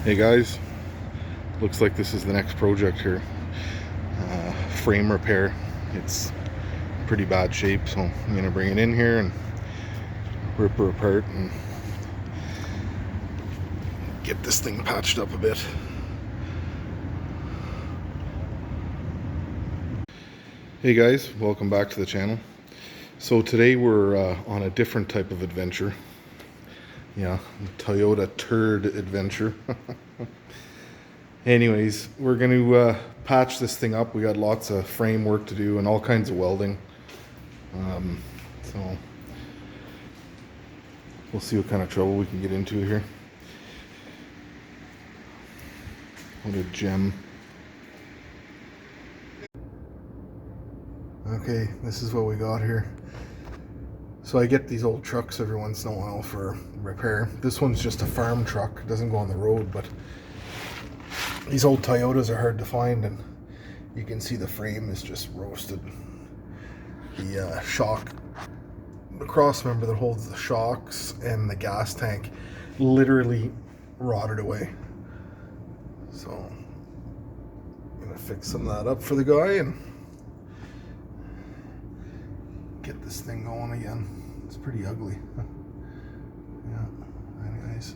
Hey guys, looks like this is the next project here. Frame repair. It's pretty bad shape, so I'm gonna bring it in here and rip her apart and get this thing patched up a bit. Hey guys, welcome back to the channel. So today we're on a different type of adventure. Yeah, Toyota turd adventure. Anyways, we're going to patch this thing up. We got lots of frame work to do and all kinds of welding. So we'll see what kind of trouble we can get into here. What a gem. Okay, this is what we got here. So I get these old trucks every once in a while for repair. This one's just a farm truck. It doesn't go on the road, but these old Toyotas are hard to find, and you can see the frame is just roasted. The shock, the crossmember that holds the shocks and the gas tank literally rotted away. So I'm gonna fix some of that up for the guy and get this thing going again. It's pretty ugly. Yeah, anyways.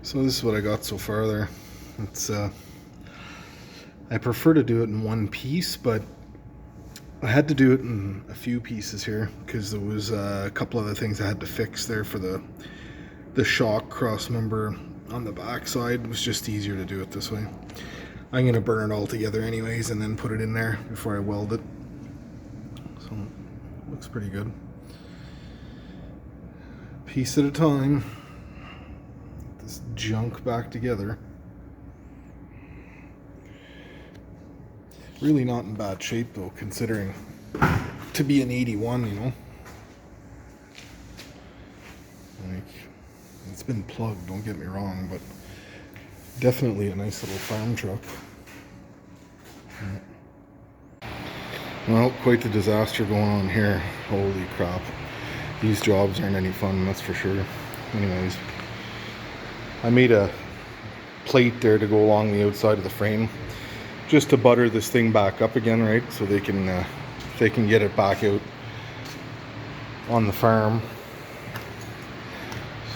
So this is what I got so far there. It's I prefer to do it in one piece, but I had to do it in a few pieces here because there was a couple other things I had to fix there for the shock cross member on the back side. It was just easier to do it this way. I'm gonna burn it all together anyways and then put it in there before I weld it. So looks pretty good. Piece at a time. This junk back together. Really not in bad shape though, considering to be an 81, you know. Like, it's been plugged, don't get me wrong, but definitely a nice little farm truck. Well, quite the disaster going on here. Holy crap. These jobs aren't any fun, that's for sure. Anyways, I made a plate there to go along the outside of the frame just to butter this thing back up again, right? So they can get it back out on the farm.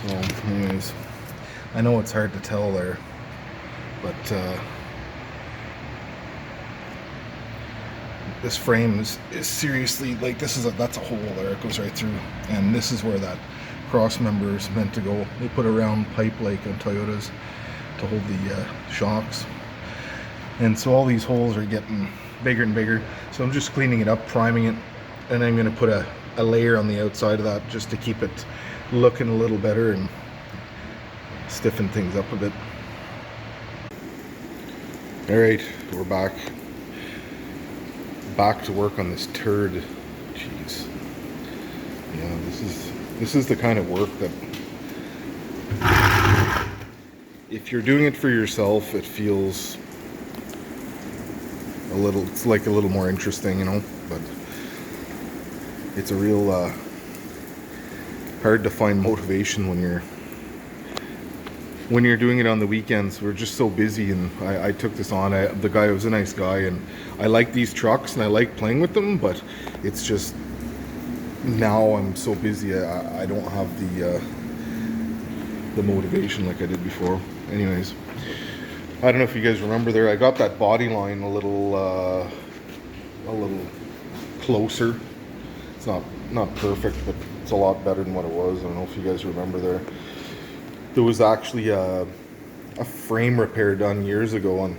So anyways, I know it's hard to tell there, but this frame is seriously, like, that's a hole there. It goes right through, and this is where that cross member is meant to go. They put a round pipe like on Toyotas to hold the shocks, and so all these holes are getting bigger and bigger. So I'm just cleaning it up, priming it, and I'm going to put a layer on the outside of that just to keep it looking a little better and stiffen things up a bit. Alright, we're back to work on this turd. Jeez. Yeah, this is the kind of work that if you're doing it for yourself, it feels it's like a little more interesting, you know, but it's a real hard to find motivation when you're doing it on the weekends. We're just so busy, and I took this on. The guy was a nice guy, and I like these trucks and I like playing with them, but it's just now I'm so busy I don't have the motivation like I did before. Anyways, I don't know if you guys remember there, I got that body line a little closer. It's not perfect, but it's a lot better than what it was. I don't know if you guys remember there. There was actually a frame repair done years ago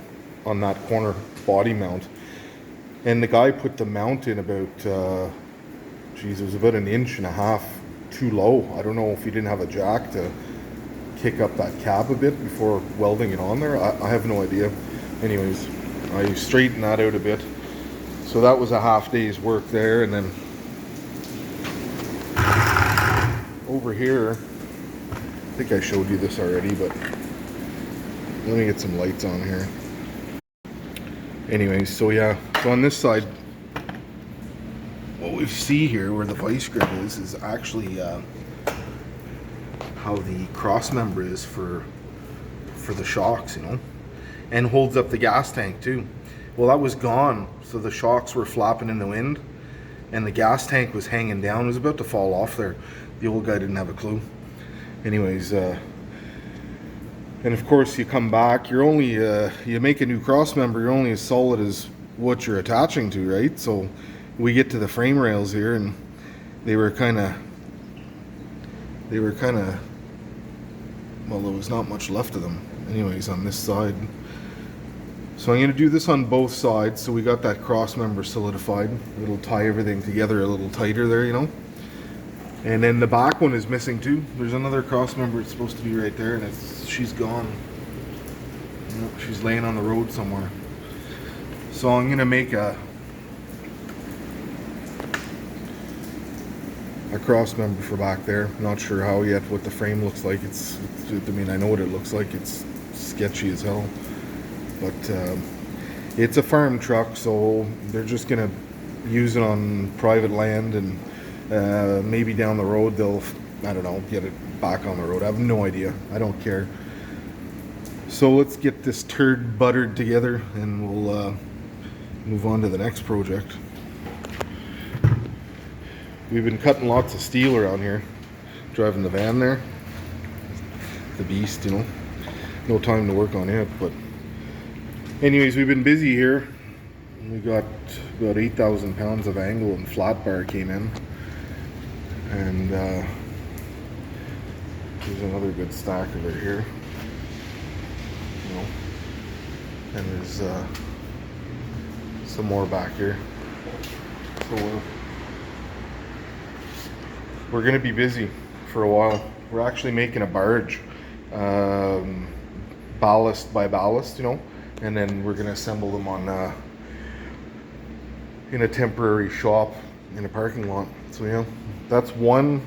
on that corner body mount, and the guy put the mount in about it was about 1.5 inches too low. I don't know if he didn't have a jack to kick up that cab a bit before welding it on there. I have no idea. Anyways, I straightened that out a bit. So that was a half day's work there, and then over here, I think I showed you this already, but let me get some lights on here. Anyways, so yeah, so on this side, what we see here where the vice grip is actually how the cross member is for the shocks, you know, and holds up the gas tank too. Well, that was gone, so the shocks were flapping in the wind, and the gas tank was hanging down. It was about to fall off there. The old guy didn't have a clue. Anyways, and of course you come back, you're only, you make a new cross member, you're only as solid as what you're attaching to, right? So we get to the frame rails here, and they were kind of, well, there was not much left of them. Anyways, on this side. So I'm going to do this on both sides, so we got that cross member solidified. It'll tie everything together a little tighter there, you know. And then the back one is missing too. There's another cross member, it's supposed to be right there, and she's gone. You know, she's laying on the road somewhere. So I'm going to make a cross member for back there. Not sure how yet, what the frame looks like. I mean, I know what it looks like. It's sketchy as hell. But it's a farm truck, so they're just gonna use it on private land, and maybe down the road they'll, I don't know, get it back on the road. I have no idea. I don't care. So let's get this turd buttered together, and we'll move on to the next project. We've been cutting lots of steel around here, driving the van there. The beast, you know. No time to work on it, but anyways, we've been busy here. We got about 8,000 pounds of angle and flat bar came in, and there's another good stack over here, you know, and there's some more back here. So we're gonna be busy for a while. We're actually making a barge, ballast by ballast, you know, and then we're gonna assemble them on in a temporary shop in a parking lot. So yeah, that's one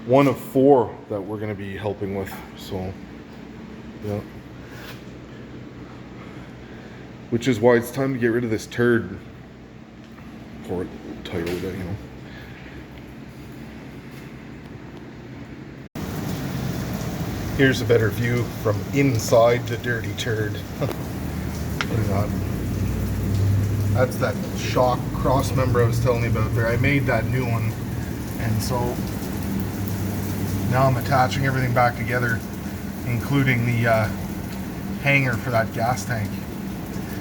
of 4 that we're gonna be helping with. So yeah, which is why it's time to get rid of this turd, or Toyota, you know. Here's a better view from inside the dirty turd. That's that shock cross member I was telling you about there. I made that new one, and so now I'm attaching everything back together, including the hanger for that gas tank.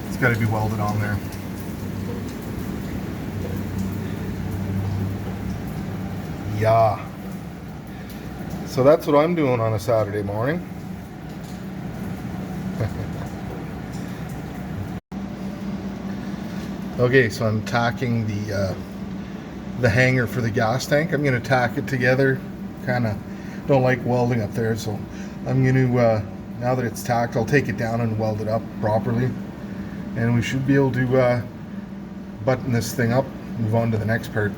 It's got to be welded on there. Yeah. So that's what I'm doing on a Saturday morning. Okay, so I'm tacking the hanger for the gas tank. I'm going to tack it together. Kind of don't like welding up there, so I'm going to, now that it's tacked, I'll take it down and weld it up properly. And we should be able to button this thing up, move on to the next part.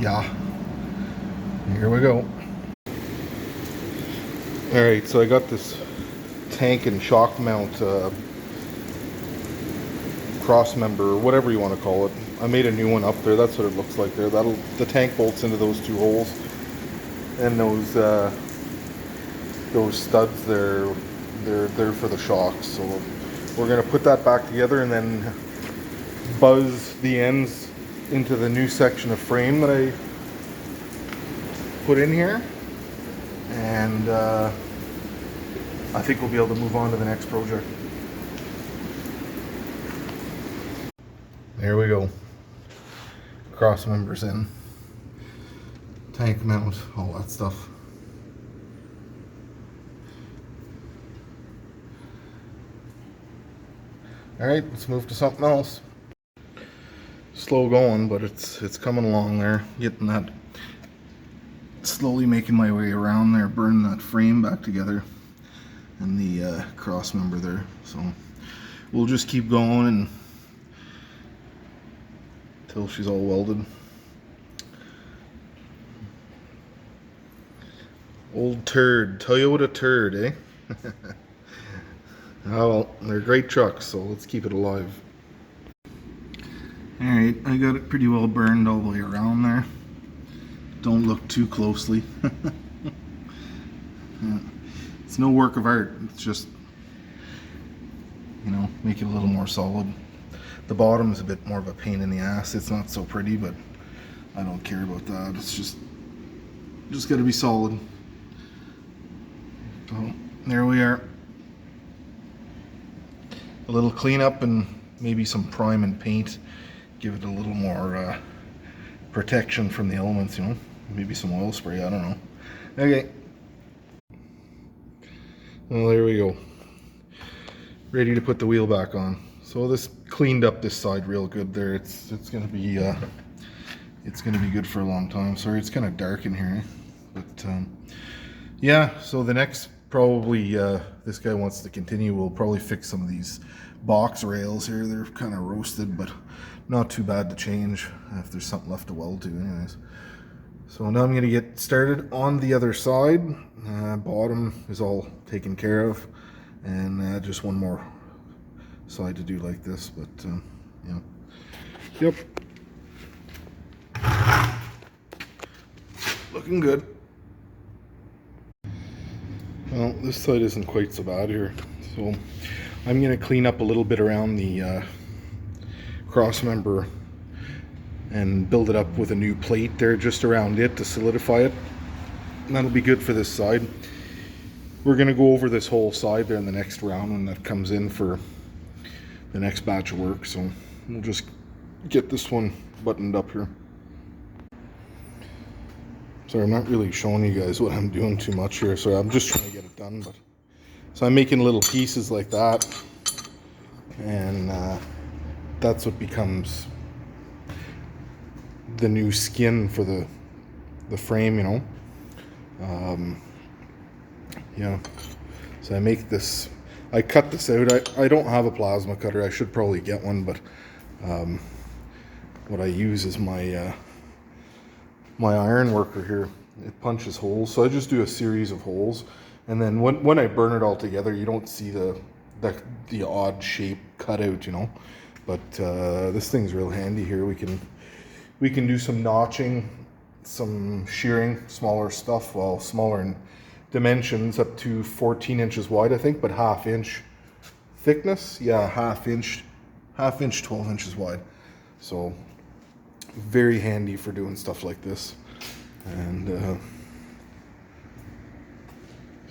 Yeah. Here we go. Alright, so I got this tank and shock mount cross member, or whatever you want to call it. I made a new one up there. That's what it looks like there. The tank bolts into those 2 holes, and those studs they're for the shocks. So we're gonna put that back together and then buzz the ends into the new section of frame that I put in here, and I think we'll be able to move on to the next project. There we go. Cross members in, tank mount, all that stuff. Alright, let's move to something else. Slow going, but it's coming along there. Getting that, slowly making my way around there, burning that frame back together, and the cross member there. So we'll just keep going, and till she's all welded. Old turd, Toyota turd, eh? Oh well, they're great trucks, so let's keep it alive. Alright, I got it pretty well burned all the way around there. Don't look too closely. Yeah. It's no work of art, it's just, you know, make it a little more solid. The bottom is a bit more of a pain in the ass. It's not so pretty, but I don't care about that. It's just got to be solid. So there we are. A little cleanup and maybe some prime and paint. Give it a little more protection from the elements, you know. Maybe some oil spray, I don't know. Okay. Well, there we go. Ready to put the wheel back on. So this cleaned up this side real good there. It's gonna be good for a long time. Sorry, it's kind of dark in here, but yeah. So the next probably this guy wants to continue. We'll probably fix some of these box rails here. They're kind of roasted, but not too bad to change if there's something left to weld to, anyways. So now I'm gonna get started on the other side. Bottom is all taken care of, and just one more side to do like this, but yeah. Yep. Looking good. Well, this side isn't quite so bad here, so I'm going to clean up a little bit around the cross member and build it up with a new plate there just around it to solidify it, and that'll be good for this side. We're going to go over this whole side there in the next round when that comes in for the next batch of work, so we'll just get this one buttoned up here. Sorry, I'm not really showing you guys what I'm doing too much here, so I'm just trying to get it done. But so I'm making little pieces like that, and that's what becomes the new skin for the frame, you know. Yeah, so I make this, I cut this out. I don't have a plasma cutter. I should probably get one, but what I use is my my iron worker here. It punches holes, so I just do a series of holes, and then when I burn it all together, you don't see the odd shape cut out, you know. But this thing's real handy here. We can do some notching, some shearing, smaller stuff, well, smaller in dimensions, up to 14 inches wide, I think, but half-inch thickness. Yeah, half-inch, 12 inches wide. So very handy for doing stuff like this. And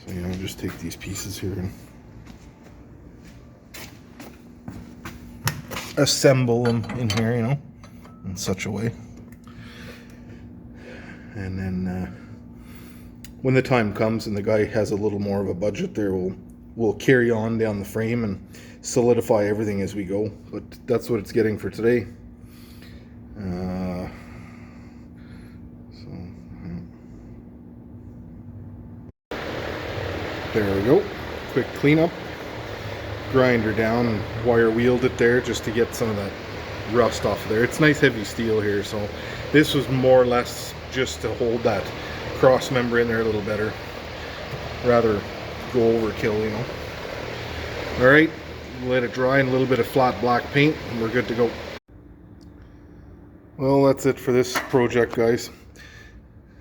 so yeah, I'll just take these pieces here and assemble them in here, you know, in such a way. And then when the time comes and the guy has a little more of a budget there, we'll carry on down the frame and solidify everything as we go. But that's what it's getting for today. There we go. Quick cleanup. Grinder down and wire wheeled it there just to get some of that rust off of there. It's nice heavy steel here, so this was more or less just to hold that cross member in there a little better. Rather go overkill, you know. Alright, let it dry in a little bit of flat black paint and we're good to go. Well, that's it for this project, guys.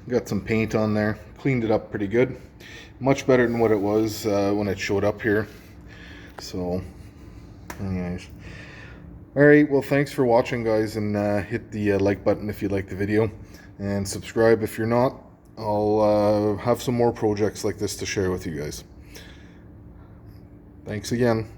Got some paint on there. Cleaned it up pretty good. Much better than what it was when it showed up here. So, anyways. Alright, well, thanks for watching, guys, and hit the like button if you like the video. And subscribe if you're not. I'll have some more projects like this to share with you guys. Thanks again.